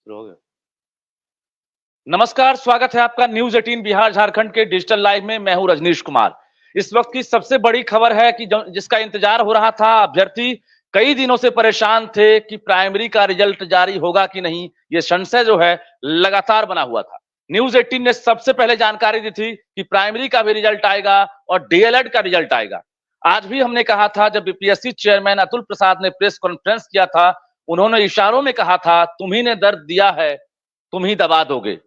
शुरू हो गया। नमस्कार, स्वागत है आपका न्यूज 18 बिहार झारखंड के डिजिटल लाइव में। मैं हूं रजनीश कुमार। इस वक्त की सबसे बड़ी खबर है कि जिसका इंतजार हो रहा था, अभ्यर्थी कई दिनों से परेशान थे कि प्राइमरी का रिजल्ट जारी होगा कि नहीं। ये संशय जो है लगातार बना हुआ था। न्यूज 18 ने सबसे पहले जानकारी दी थी कि प्राइमरी का भी रिजल्ट आएगा और डीएलएड का रिजल्ट आएगा। आज भी हमने कहा था, जब बीपीएससी चेयरमैन अतुल प्रसाद ने प्रेस कॉन्फ्रेंस किया था, उन्होंने इशारों में कहा था, तुम्ही ने दर्द दिया है, तुम ही दबा दोगे।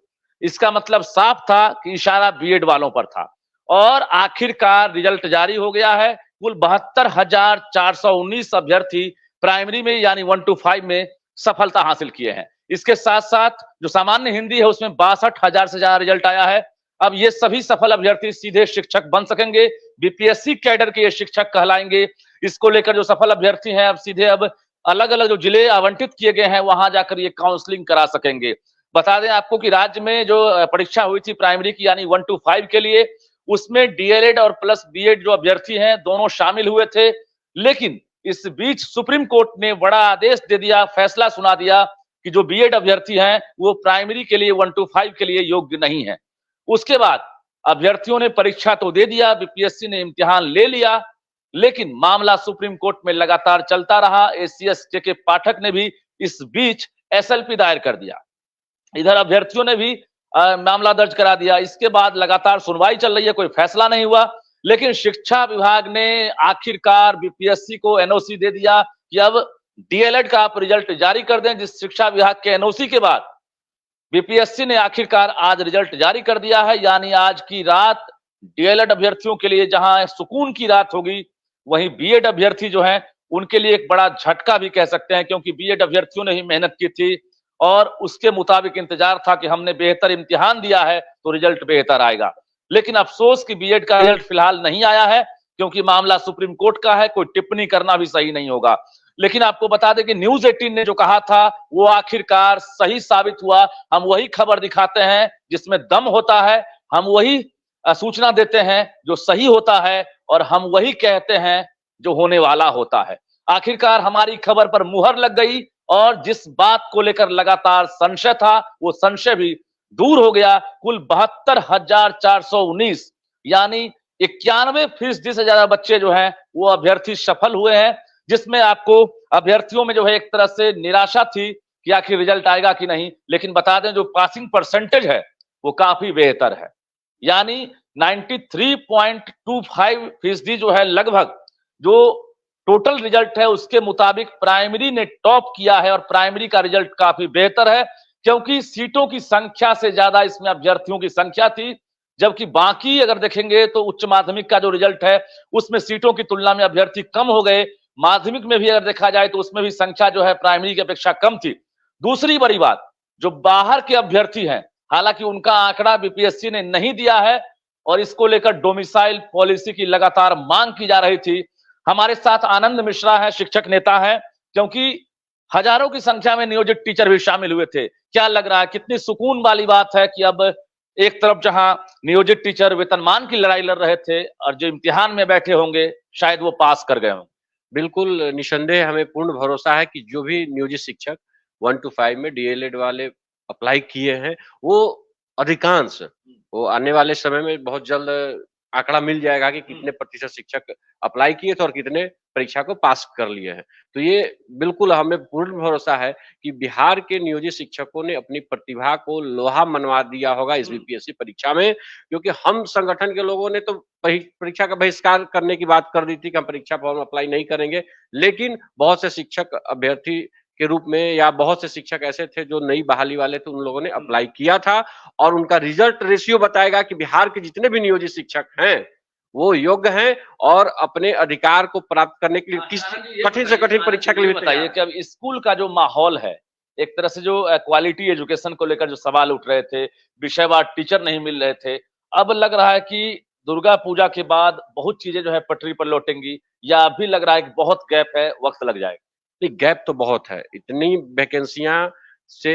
इसका मतलब साफ था कि इशारा बीएड वालों पर था। और आखिरकार रिजल्ट जारी हो गया है। कुल 72,419 अभ्यर्थी प्राइमरी में यानी 1 to 5 में सफलता हासिल किए हैं। इसके साथ साथ जो सामान्य हिंदी है उसमें 62,000 से ज्यादा रिजल्ट आया है। अब ये सभी सफल अभ्यर्थी सीधे शिक्षक बन सकेंगे। बीपीएससी कैडर के ये शिक्षक कहलाएंगे। इसको लेकर जो सफल अभ्यर्थी हैं अब सीधे अलग अलग जो जिले आवंटित किए गए हैं वहां जाकर ये काउंसलिंग करा सकेंगे। बता दें आपको कि राज्य में जो परीक्षा हुई थी प्राइमरी की यानी 1 to 5 के लिए, उसमें डीएलएड और प्लस बीएड जो अभ्यर्थी हैं दोनों शामिल हुए थे। लेकिन इस बीच सुप्रीम कोर्ट ने बड़ा आदेश दे दिया, फैसला सुना दिया कि जो बीएड अभ्यर्थी हैं वो प्राइमरी के लिए 1 to 5 के लिए योग्य नहीं है। उसके बाद अभ्यर्थियों ने परीक्षा तो दे दिया, बीपीएससी ने इम्तिहान ले लिया, लेकिन मामला सुप्रीम कोर्ट में लगातार चलता रहा। एससी/एसटी के पाठक ने भी इस बीच एसएलपी दायर कर दिया। इधर अभ्यर्थियों ने भी मामला दर्ज करा दिया। इसके बाद लगातार सुनवाई चल रही है, कोई फैसला नहीं हुआ। लेकिन शिक्षा विभाग ने आखिरकार बीपीएससी को एनओसी दे दिया कि अब डीएलएड का आप रिजल्ट जारी कर दें। जिस शिक्षा विभाग के एनओसी के बाद बीपीएससी ने आखिरकार आज रिजल्ट जारी कर दिया है। यानी आज की रात डीएलएड अभ्यर्थियों के लिए जहां सुकून की रात होगी, वहीं बीएड अभ्यर्थी जो हैं उनके लिए एक बड़ा झटका भी कह सकते हैं, क्योंकि बीएड अभ्यर्थियों ने ही मेहनत की थी और उसके मुताबिक इंतजार था कि हमने बेहतर इम्तिहान दिया है तो रिजल्ट बेहतर आएगा। लेकिन अफसोस कि बीएड का रिजल्ट फिलहाल नहीं आया है, क्योंकि मामला सुप्रीम कोर्ट का है, कोई टिप्पणी करना भी सही नहीं होगा। लेकिन आपको बता दें कि न्यूज 18 ने जो कहा था वो आखिरकार सही साबित हुआ। हम वही खबर दिखाते हैं जिसमें दम होता है, हम वही सूचना देते हैं जो सही होता है, और हम वही कहते हैं जो होने वाला होता है। आखिरकार हमारी खबर पर मुहर लग गई और जिस बात को लेकर लगातार संशय था वो संशय भी दूर हो गया। कुल 72,419 यानी 91% से ज्यादा बच्चे जो हैं वो अभ्यर्थी सफल हुए हैं, जिसमें आपको अभ्यर्थियों में जो है एक तरह से निराशा थी कि आखिर रिजल्ट आएगा कि नहीं। लेकिन बता दें जो पासिंग परसेंटेज है वो काफी बेहतर है, यानी 93.25% जो है लगभग जो टोटल रिजल्ट है उसके मुताबिक प्राइमरी ने टॉप किया है। और प्राइमरी का रिजल्ट काफी बेहतर है, क्योंकि सीटों की संख्या से ज्यादा इसमें अभ्यर्थियों की संख्या थी। जबकि बाकी अगर देखेंगे तो उच्च माध्यमिक का जो रिजल्ट है उसमें सीटों की तुलना में अभ्यर्थी कम हो गए। माध्यमिक में भी अगर देखा जाए तो उसमें भी संख्या जो है प्राइमरी की अपेक्षा कम थी। दूसरी बड़ी बात, जो बाहर के अभ्यर्थी हैं, हालांकि उनका आंकड़ा बीपीएससी ने नहीं दिया है और इसको लेकर डोमिसाइल पॉलिसी की लगातार मांग की जा रही थी। हमारे साथ आनंद मिश्रा है, शिक्षक नेता है, क्योंकि हजारों की संख्या में नियोजित टीचर भी शामिल हुए थे। क्या लग रहा है, कितनी सुकून वाली बात है कि अब एक तरफ जहां नियोजित टीचर वेतनमान की लड़ाई लड़ रहे थे और जो इम्तिहान में बैठे होंगे शायद वो पास कर गए होंगे। बिल्कुल निसंदेह हमें पूर्ण भरोसा है कि जो भी नियोजित शिक्षक 1 to 5 में डीएलएड वाले अप्लाई किए हैं, वो अधिकांश वो आने वाले समय में बहुत जल्द आंकड़ा मिल जाएगा कि कितने प्रतिशत शिक्षक अप्लाई किए थे और कितने परीक्षा को पास कर लिए हैं। तो ये बिल्कुल हमें पूर्ण भरोसा है कि बिहार के नियोजित शिक्षकों ने अपनी प्रतिभा को लोहा मनवा दिया होगा इस बीपीएससी परीक्षा में, क्योंकि हम संगठन के लोगों ने तो परीक्षा का बहिष्कार करने की बात कर दी थी कि हम परीक्षा फॉर्म अप्लाई नहीं करेंगे। लेकिन बहुत से शिक्षक अभ्यर्थी के रूप में या बहुत से शिक्षक ऐसे थे जो नई बहाली वाले थे, उन लोगों ने अप्लाई किया था और उनका रिजल्ट रेशियो बताएगा कि बिहार के जितने भी नियोजित शिक्षक हैं वो योग्य हैं और अपने अधिकार को प्राप्त करने के लिए किस कठिन से कठिन परीक्षा के लिए बताइए कि अब स्कूल का जो माहौल है, एक तरह से जो क्वालिटी एजुकेशन को लेकर जो सवाल उठ रहे थे, विषयवार टीचर नहीं मिल रहे थे, अब लग रहा है कि दुर्गा पूजा के बाद बहुत चीजें जो है पटरी पर लौटेंगी, या अभी लग रहा है कि बहुत गैप है, वक्त लग जाएगा? गैप तो बहुत है। इतनी वैकेंसियां से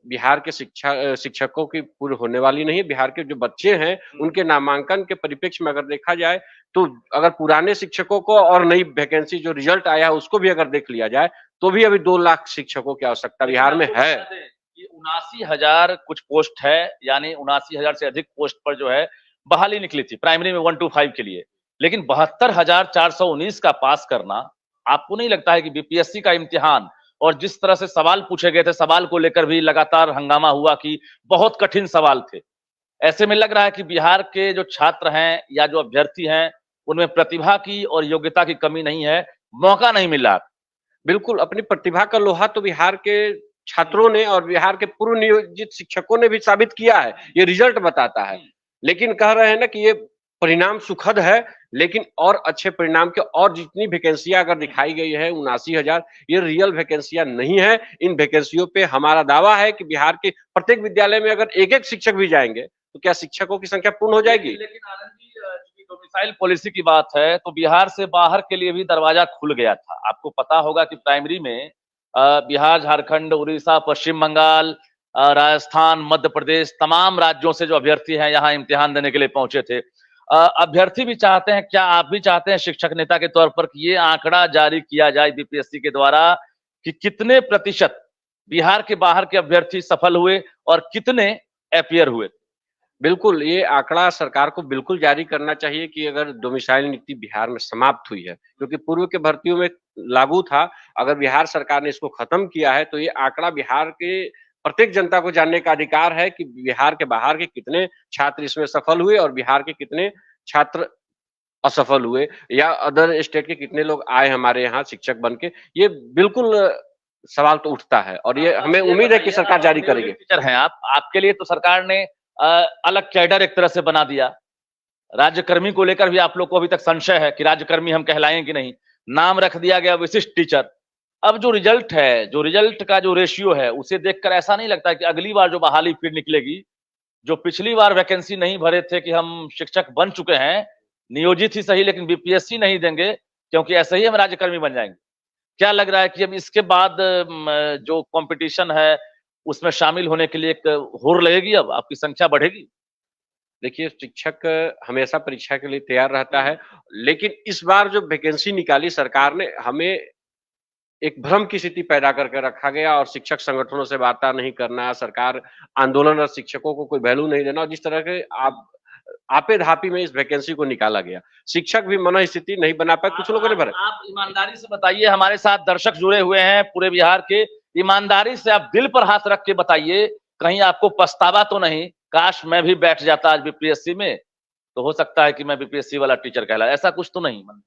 बिहार के शिक्षकों की पूरी होने वाली नहीं है। बिहार के जो बच्चे हैं उनके नामांकन के परिप्रेक्ष्य में अगर देखा जाए तो अगर पुराने शिक्षकों को और नई वैकेंसी जो रिजल्ट आया है उसको भी अगर देख लिया जाए तो भी अभी 2 लाख शिक्षकों की आवश्यकता बिहार में है। 79,000 कुछ पोस्ट है, यानी 79,000 से अधिक पोस्ट पर जो है बहाली निकली थी प्राइमरी में 1 to 5 के लिए। लेकिन 72,419 का पास करना, आपको नहीं लगता है कि बीपीएससी का इम्तिहान और जिस तरह से सवाल पूछे गए थे, सवाल को लेकर भी लगातार हंगामा हुआ कि बहुत कठिन सवाल थे। ऐसे में लग रहा है कि बिहार के जो छात्र हैं या जो अभ्यर्थी हैं, उनमें प्रतिभा की और योग्यता की कमी नहीं है, मौका नहीं मिल रहा। बिल्कुल, अपनी प्रतिभा का लोहा तो बिहार के छात्रों ने और बिहार के पूर्व नियोजित शिक्षकों ने भी साबित किया है, ये रिजल्ट बताता है। लेकिन कह रहे हैं ना कि ये परिणाम सुखद है, लेकिन और अच्छे परिणाम के और जितनी वैकेंसियां अगर दिखाई गई है 79,000, ये रियल वैकेंसियां नहीं है। इन वैकेंसियों पे हमारा दावा है कि बिहार के प्रत्येक विद्यालय में अगर एक-एक शिक्षक भी जाएंगे, तो क्या शिक्षकों की संख्या पूर्ण हो जाएगी? लेकिन आनंद जी, चूंकि डोमिसाइल पॉलिसी की बात है, तो बिहार से बाहर के लिए भी दरवाजा खुल गया था। आपको पता होगा कि प्राइमरी में बिहार, झारखंड, उड़ीसा, पश्चिम बंगाल, राजस्थान, मध्य प्रदेश, तमाम राज्यों से जो अभ्यर्थी हैं यहाँ इम्तिहान देने के लिए पहुंचे थे। अभ्यर्थी भी चाहते हैं, क्या आप भी चाहते हैं शिक्षक नेता के तौर पर कि ये आंकड़ा जारी किया जाए बीपीएससी के द्वारा कि कितने प्रतिशत बिहार के बाहर के अभ्यर्थी सफल हुए और कितने अपीयर हुए? बिल्कुल, ये आंकड़ा सरकार को बिल्कुल जारी करना चाहिए कि अगर डोमिसाइल नीति बिहार में समाप्त हुई है, क्योंकि पूर्व के भर्तियों में लागू था। अगर बिहार सरकार ने इसको खत्म किया है, तो ये आंकड़ा बिहार के प्रत्येक जनता को जानने का अधिकार है कि बिहार के बाहर के कितने छात्र इसमें सफल हुए और बिहार के कितने छात्र असफल हुए या अदर स्टेट के कितने लोग आए हमारे यहाँ शिक्षक बन के। ये बिल्कुल सवाल तो उठता है और ये हमें उम्मीद है कि सरकार जारी करेगी। टीचर हैं आप, आपके लिए तो सरकार ने अलग कैडर एक तरह से बना दिया। राज्यकर्मी को लेकर भी आप लोग को अभी तक संशय है कि राज्यकर्मी हम कहलाएं कि नहीं। नाम रख दिया गया विशिष्ट टीचर। अब जो रिजल्ट है, जो रिजल्ट का जो रेशियो है, उसे देखकर ऐसा नहीं लगता कि अगली बार जो बहाली फिर निकलेगी, जो पिछली बार वैकेंसी नहीं भरे थे कि हम शिक्षक बन चुके हैं, नियोजित ही सही लेकिन बीपीएससी नहीं देंगे क्योंकि ऐसे ही हम राज्यकर्मी बन जाएंगे। क्या लग रहा है कि अब इसके बाद जो कंपटीशन है उसमें शामिल होने के लिए एक होड़ लगेगी, अब आपकी संख्या बढ़ेगी? देखिए, शिक्षक हमेशा परीक्षा के लिए तैयार रहता है, लेकिन इस बार जो वैकेंसी निकाली सरकार ने, हमें एक भ्रम की स्थिति पैदा करके रखा गया और शिक्षक संगठनों से वार्ता नहीं करना, सरकार आंदोलन और शिक्षकों को कोई वैल्यू नहीं देना और जिस तरह के आपे-धापी में इस वैकेंसी को निकाला गया। शिक्षक भी मनःस्थिति नहीं बना पाए, कुछ लोगों ने भरा। आप ईमानदारी से बताइए, हमारे साथ दर्शक जुड़े हुए हैं पूरे बिहार के, ईमानदारी से आप दिल पर हाथ रख के बताइए, कहीं आपको पछतावा तो नहीं, काश मैं भी बैठ जाता आज बीपीएससी में, तो हो सकता है कि मैं बीपीएससी वाला टीचर कहलाए, ऐसा कुछ तो नहीं मन?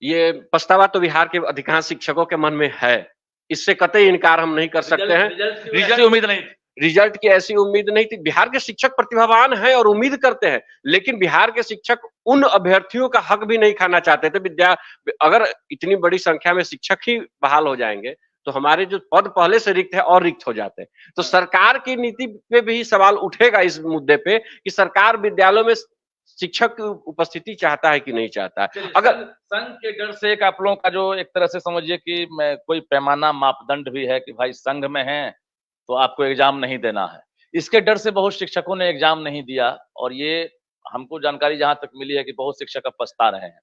ये पछतावा तो बिहार के अधिकांश शिक्षकों के मन में है, इससे कतई इनकार हम नहीं कर सकते हैं। रिजल्ट की उम्मीद नहीं थी। रिजल्ट की ऐसी उम्मीद नहीं थी। बिहार के शिक्षक प्रतिभावान हैं और उम्मीद करते हैं, लेकिन बिहार के शिक्षक उन अभ्यर्थियों का हक भी नहीं खाना चाहते थे। अगर इतनी बड़ी संख्या में शिक्षक ही बहाल हो जाएंगे, तो हमारे जो पद पहले से रिक्त है और रिक्त हो जाते हैं। तो सरकार की नीति पे भी सवाल उठेगा इस मुद्दे पे कि सरकार विद्यालयों में शिक्षक की उपस्थिति चाहता है कि नहीं चाहता है। अगर संघ के डर से एक आप लोगों का जो एक तरह से समझिए कि कोई पैमाना मापदंड भी है कि भाई संघ में है तो आपको एग्जाम नहीं देना है, इसके डर से बहुत शिक्षकों ने एग्जाम नहीं दिया और ये हमको जानकारी जहां तक मिली है कि बहुत शिक्षक अब पछता रहे हैं।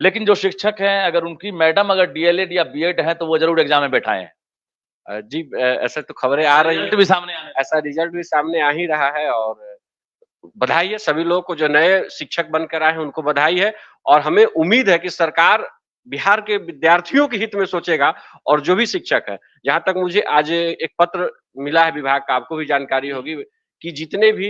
लेकिन जो शिक्षक हैं, अगर उनकी मैडम अगर डीएलएड या बीएड है तो वो जरूर एग्जाम में बैठाए हैं। जी, ऐसे तो खबरें आ रही रिजल्ट भी सामने आ रहा है। ऐसा रिजल्ट भी सामने आ ही रहा है और बधाई है सभी लोगों को, जो नए शिक्षक बनकर आए हैं उनको बधाई है और हमें उम्मीद है कि सरकार बिहार के विद्यार्थियों के हित में सोचेगा और जो भी शिक्षक है, जहां तक मुझे आज एक पत्र मिला है विभाग का, आपको भी जानकारी होगी कि जितने भी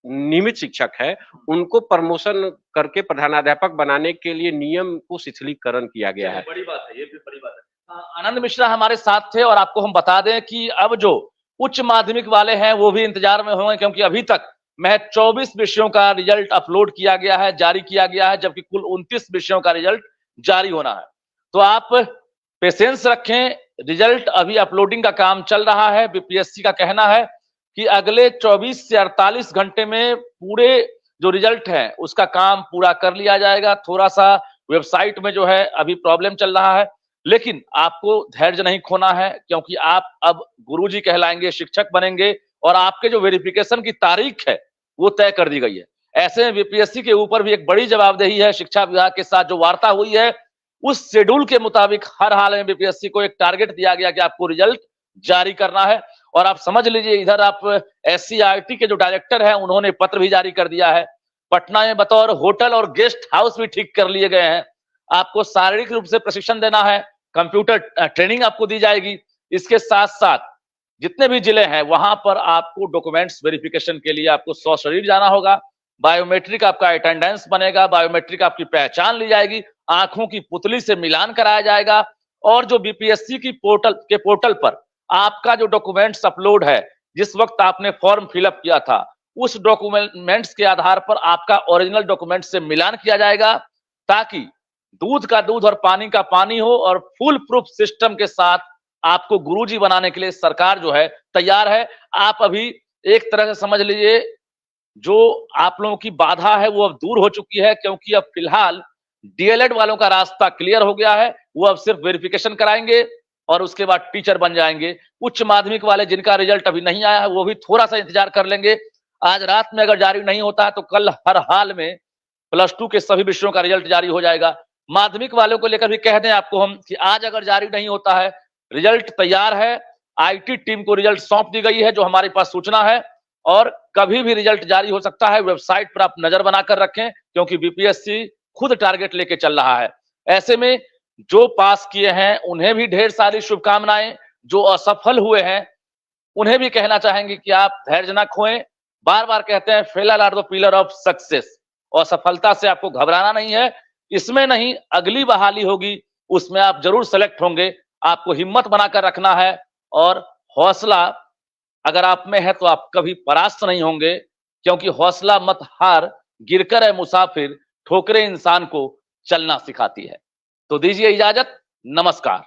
नियमित शिक्षक है उनको प्रमोशन करके प्रधानाध्यापक बनाने के लिए नियम को शिथिलीकरण किया गया है। बड़ी बात है, ये भी बड़ी बात है। आनंद मिश्रा हमारे साथ थे और आपको हम बता दें कि अब जो उच्च माध्यमिक वाले हैं वो भी इंतजार में होंगे, क्योंकि अभी तक महज 24 विषयों का रिजल्ट अपलोड किया गया है, जारी किया गया है, जबकि कुल 29 विषयों का रिजल्ट जारी होना है। तो आप पेशेंस रखें, रिजल्ट अभी अपलोडिंग का काम चल रहा है। बीपीएससी का कहना है कि अगले 24 से 48 घंटे में पूरे जो रिजल्ट है उसका काम पूरा कर लिया जाएगा। थोड़ा सा वेबसाइट में जो है अभी प्रॉब्लम चल रहा है, लेकिन आपको धैर्य नहीं खोना है, क्योंकि आप अब गुरुजी कहलाएंगे, शिक्षक बनेंगे और आपके जो वेरिफिकेशन की तारीख है वो तय कर दी गई है। ऐसे में बीपीएससी के ऊपर भी एक बड़ी जवाबदेही है। शिक्षा विभाग के साथ जो वार्ता हुई है उस शेड्यूल के मुताबिक हर हाल में बीपीएससी को एक टारगेट दिया गया कि आपको रिजल्ट जारी करना है और आप समझ लीजिए इधर आप SCRT के जो डायरेक्टर है उन्होंने पत्र भी जारी कर दिया है। पटना में बतौर होटल और गेस्ट हाउस भी ठीक कर लिए गए हैं। आपको शारीरिक रूप से प्रशिक्षण देना है, कंप्यूटर ट्रेनिंग आपको दी जाएगी। इसके साथ साथ जितने भी जिले हैं वहां पर आपको डॉक्यूमेंट्स वेरिफिकेशन के लिए आपको 100 शरीर जाना होगा। बायोमेट्रिक आपका अटेंडेंस बनेगा, बायोमेट्रिक आपकी पहचान ली जाएगी, आंखों की पुतली से मिलान कराया जाएगा और जो बीपीएससी की पोर्टल पर आपका जो डॉक्यूमेंट्स अपलोड है, जिस वक्त आपने फॉर्म फिलअप किया था उस डॉक्यूमेंट्स के आधार पर आपका ओरिजिनल डॉक्यूमेंट से मिलान किया जाएगा, ताकि दूध का दूध और पानी का पानी हो और फुल प्रूफ सिस्टम के साथ आपको गुरुजी बनाने के लिए सरकार जो है तैयार है। आप अभी एक तरह से समझ लीजिए जो आप लोगों की बाधा है वो अब दूर हो चुकी है, क्योंकि अब फिलहाल डीएलएड वालों का रास्ता क्लियर हो गया है। वो अब सिर्फ वेरिफिकेशन कराएंगे और उसके बाद टीचर बन जाएंगे। उच्च माध्यमिक वाले जिनका रिजल्ट अभी नहीं आया है वो भी थोड़ा सा इंतजार कर लेंगे। आज रात में अगर जारी नहीं होता है तो कल हर हाल में +2 के सभी विषयों का रिजल्ट जारी हो जाएगा। माध्यमिक वालों को लेकर भी कह दें आपको हम कि आज अगर जारी नहीं होता है, रिजल्ट तैयार है, आईटी टीम को रिजल्ट सौंप दी गई है जो हमारे पास सूचना है, और कभी भी रिजल्ट जारी हो सकता है। वेबसाइट पर आप नजर बनाकर रखें, क्योंकि बीपीएससी खुद टारगेट लेके चल रहा है। ऐसे में जो पास किए हैं उन्हें भी ढेर सारी शुभकामनाएं, जो असफल हुए हैं उन्हें भी कहना चाहेंगे कि आप धैर्य न खोएं। बार बार कहते हैं failure are the pillar of success, असफलता से आपको घबराना नहीं है। इसमें नहीं, अगली बहाली होगी उसमें आप जरूर सेलेक्ट होंगे। आपको हिम्मत बनाकर रखना है और हौसला अगर आप में है तो आप कभी परास्त नहीं होंगे, क्योंकि हौसला मत हार, गिरकर है मुसाफिर, ठोकरें इंसान को चलना सिखाती है। तो दीजिए इजाजत, नमस्कार।